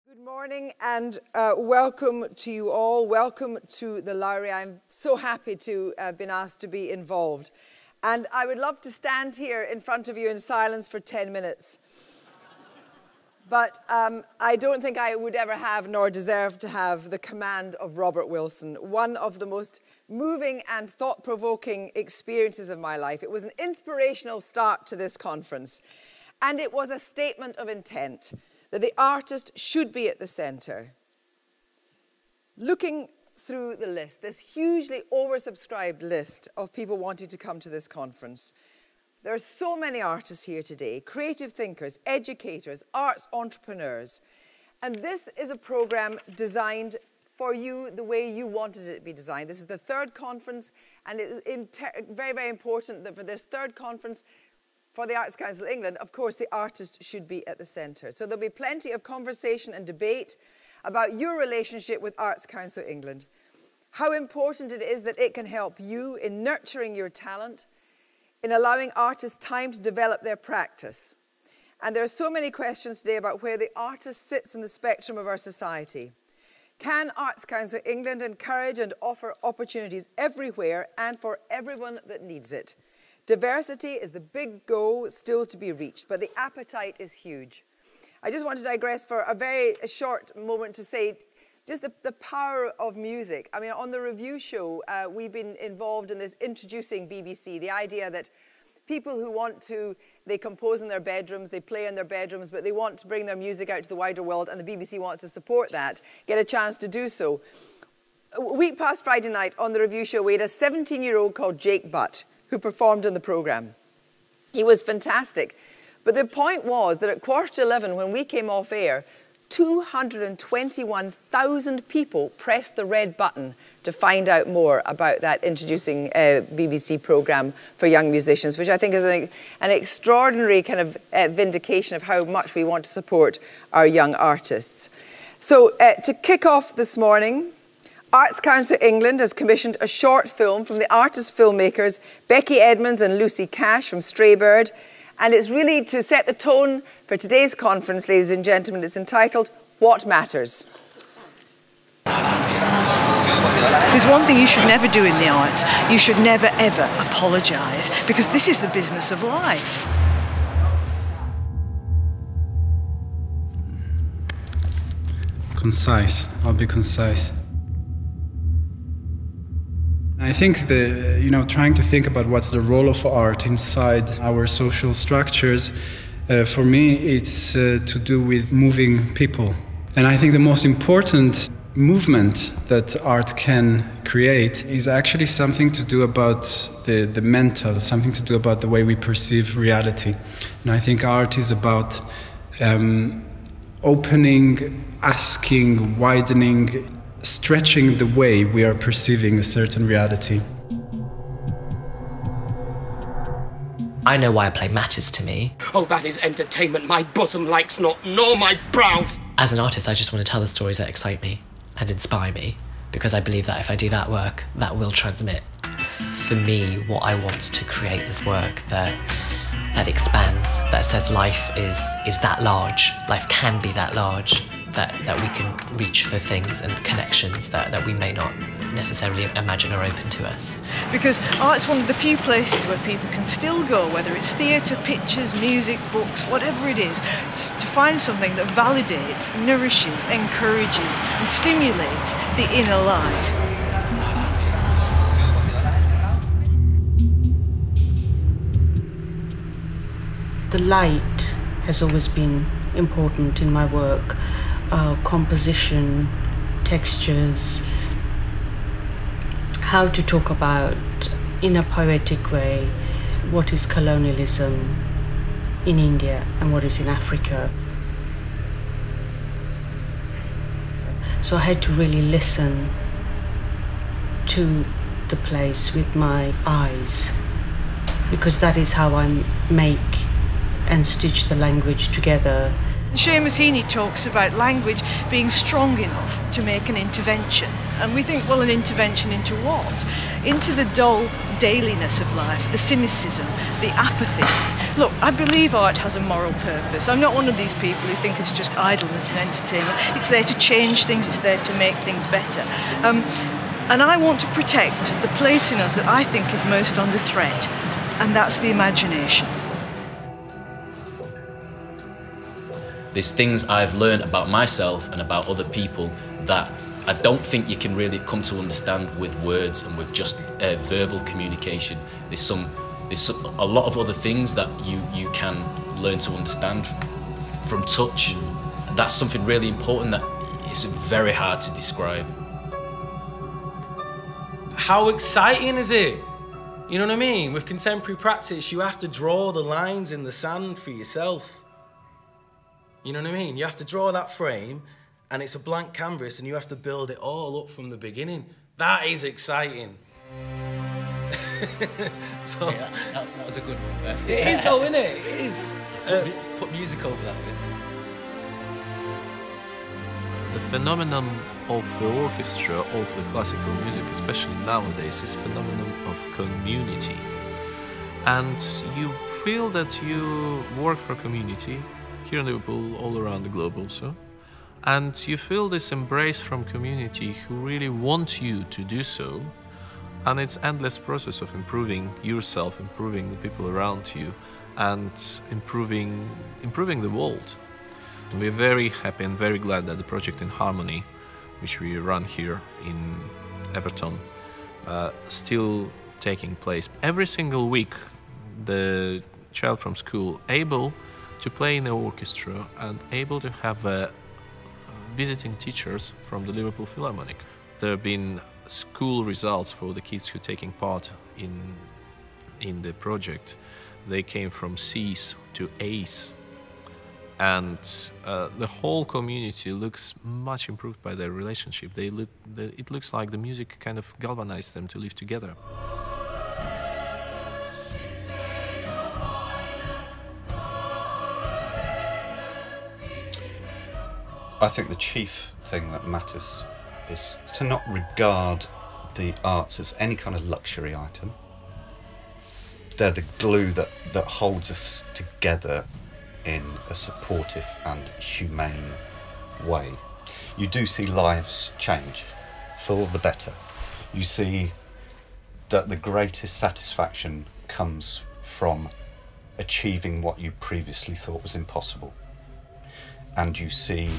Good morning and welcome to you all. Welcome to the Lowry. I'm so happy to have been asked to be involved. And I would love to stand here in front of you in silence for 10 minutes. But I don't think I would ever have nor deserve to have the command of Robert Wilson, one of the most moving and thought-provoking experiences of my life. It was an inspirational start to this conference. And it was a statement of intent that the artist should be at the centre. Looking through the list, this hugely oversubscribed list of people wanting to come to this conference, there are so many artists here today, creative thinkers, educators, arts entrepreneurs, and this is a programme designed for you the way you wanted it to be designed. This is the third conference, and it is very, very important that for this third conference, for the Arts Council England, of course, the artist should be at the centre. So there'll be plenty of conversation and debate about your relationship with Arts Council England, how important it is that it can help you in nurturing your talent, in allowing artists time to develop their practice. And there are so many questions today about where the artist sits in the spectrum of our society. Can Arts Council England encourage and offer opportunities everywhere and for everyone that needs it? Diversity is the big goal still to be reached, but the appetite is huge. I just want to digress for a very short moment to say just the power of music. I mean, on the review show, we've been involved in this introducing BBC, the idea that people who want to, they compose in their bedrooms, they play in their bedrooms, but they want to bring their music out to the wider world, and the BBC wants to support that, get a chance to do so. A week past Friday night on the review show, we had a 17-year-old called Jake Butt, who performed in the programme. He was fantastic. But the point was that at 11:15, when we came off air, 221,000 people pressed the red button to find out more about that introducing BBC programme for young musicians, which I think is an extraordinary kind of vindication of how much we want to support our young artists. So to kick off this morning, Arts Council England has commissioned a short film from the artist filmmakers Becky, Edmunds and Lucy Cash from Straybird, and it's really to set the tone for today's conference, ladies and gentlemen. It's entitled, What Matters? There's one thing you should never do in the arts. You should never, ever apologise, because this is the business of life. Concise. I'll be concise. I think trying to think about what's the role of art inside our social structures, for me, it's to do with moving people. And I think the most important movement that art can create is actually something to do about the mental, something to do about the way we perceive reality. And I think art is about opening, asking, widening, stretching the way we are perceiving a certain reality. I know why a play matters to me. Oh, that is entertainment my bosom likes not, nor my brows. As an artist, I just want to tell the stories that excite me and inspire me, because I believe that if I do that work, that will transmit. For me, what I want to create is work that expands, that says life is that large, life can be that large, that we can reach for things and connections that we may not necessarily imagine are open to us. Because art's one of the few places where people can still go, whether it's theatre, pictures, music, books, whatever it is, to find something that validates, nourishes, encourages and stimulates the inner life. The light has always been important in my work. Composition, textures, how to talk about, in a poetic way, what is colonialism in India and what is in Africa. So I had to really listen to the place with my eyes, because that is how I make and stitch the language together. Seamus Heaney talks about language being strong enough to make an intervention. And we think, well, an intervention into what? Into the dull dailiness of life, the cynicism, the apathy, Look, I believe art has a moral purpose. I'm not one of these people who think it's just idleness and entertainment. It's there to change things, it's there to make things better. And I want to protect the place in us that I think is most under threat, and that's the imagination. There's things I've learned about myself and about other people that I don't think you can really come to understand with words and with just verbal communication. There's a lot of other things that you can learn to understand from touch. That's something really important that is very hard to describe. How exciting is it? You know what I mean? With contemporary practice, you have to draw the lines in the sand for yourself. You know what I mean? You have to draw that frame, and it's a blank canvas, and you have to build it all up from the beginning. That is exciting. So, yeah, that was a good one. It is though, isn't it? It is. Put music over that bit. The phenomenon of the orchestra, of the classical music, especially nowadays, is phenomenon of community. And you feel that you work for a community, here in Liverpool, all around the globe also, and you feel this embrace from community who really want you to do so, and it's endless process of improving yourself, improving the people around you, and improving the world. And we're very happy and very glad that the project In Harmony, which we run here in Everton, still taking place. Every single week, the child from school able to play in the orchestra and able to have visiting teachers from the Liverpool Philharmonic. There have been school results for the kids who are taking part in the project. They came from C's to A's, and the whole community looks much improved by their relationship. It looks like the music kind of galvanized them to live together. I think the chief thing that matters is to not regard the arts as any kind of luxury item. They're the glue that holds us together in a supportive and humane way. You do see lives change for the better. You see that the greatest satisfaction comes from achieving what you previously thought was impossible. And you see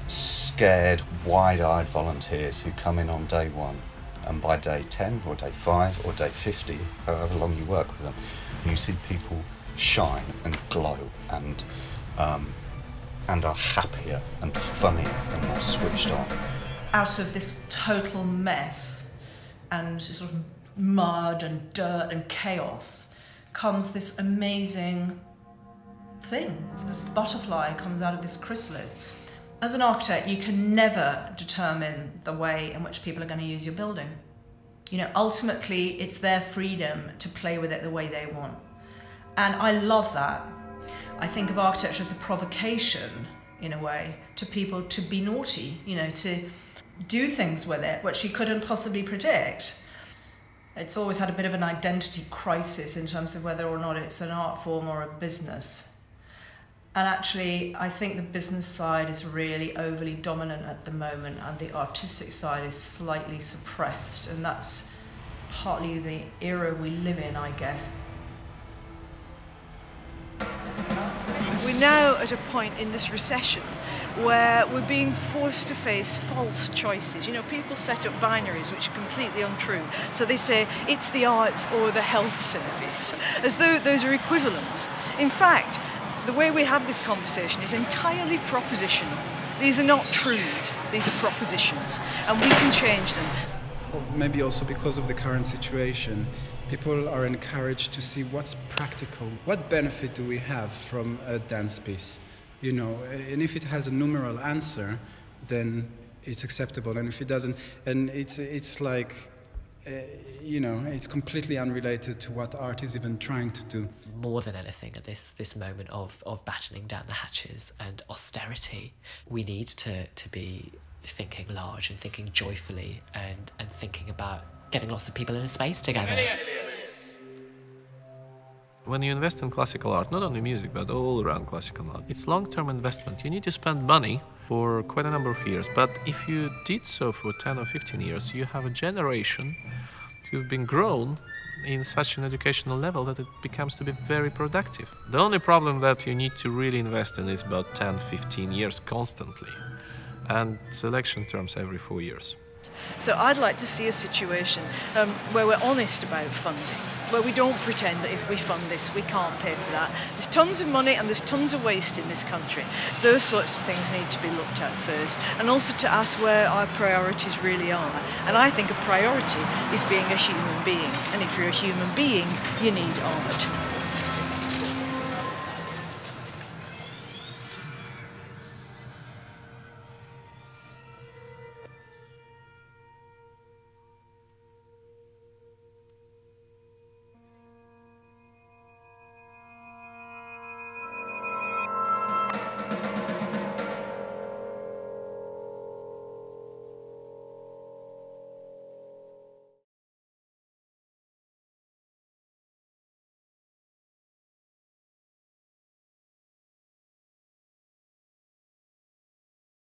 scared, wide-eyed volunteers who come in on day 1, and by day 10 or day 5 or day 50, however long you work with them, you see people shine and glow and are happier and funnier and more switched on. Out of this total mess and sort of mud and dirt and chaos comes this amazing thing. This butterfly comes out of this chrysalis. As an architect, you can never determine the way in which people are going to use your building. You know, ultimately, it's their freedom to play with it the way they want. And I love that. I think of architecture as a provocation, in a way, to people to be naughty, you know, to do things with it which you couldn't possibly predict. It's always had a bit of an identity crisis in terms of whether or not it's an art form or a business. And actually, I think the business side is really overly dominant at the moment, and the artistic side is slightly suppressed, and that's partly the era we live in, I guess. We're now at a point in this recession where we're being forced to face false choices. You know, people set up binaries which are completely untrue. So they say it's the arts or the health service, as though those are equivalents. In fact, the way we have this conversation is entirely propositional. These are not truths, these are propositions, and we can change them. Well, maybe also because of the current situation, people are encouraged to see what's practical. What benefit do we have from a dance piece? You know, and if it has a numeral answer, then it's acceptable, and if it doesn't, and it's like, you know, it's completely unrelated to what art is even trying to do. More than anything, at this moment of battening down the hatches and austerity, we need to be thinking large and thinking joyfully and thinking about getting lots of people in a space together. When you invest in classical art, not only music, but all around classical art, it's long-term investment. You need to spend money for quite a number of years. But if you did so for 10 or 15 years, you have a generation who've been grown in such an educational level that it becomes to be very productive. The only problem that you need to really invest in is about 10, 15 years constantly, and selection terms every 4 years. So I'd like to see a situation where we're honest about funding, where we don't pretend that if we fund this, we can't pay for that. There's tons of money and there's tons of waste in this country. Those sorts of things need to be looked at first, and also to ask where our priorities really are. And I think a priority is being a human being. And if you're a human being, you need art.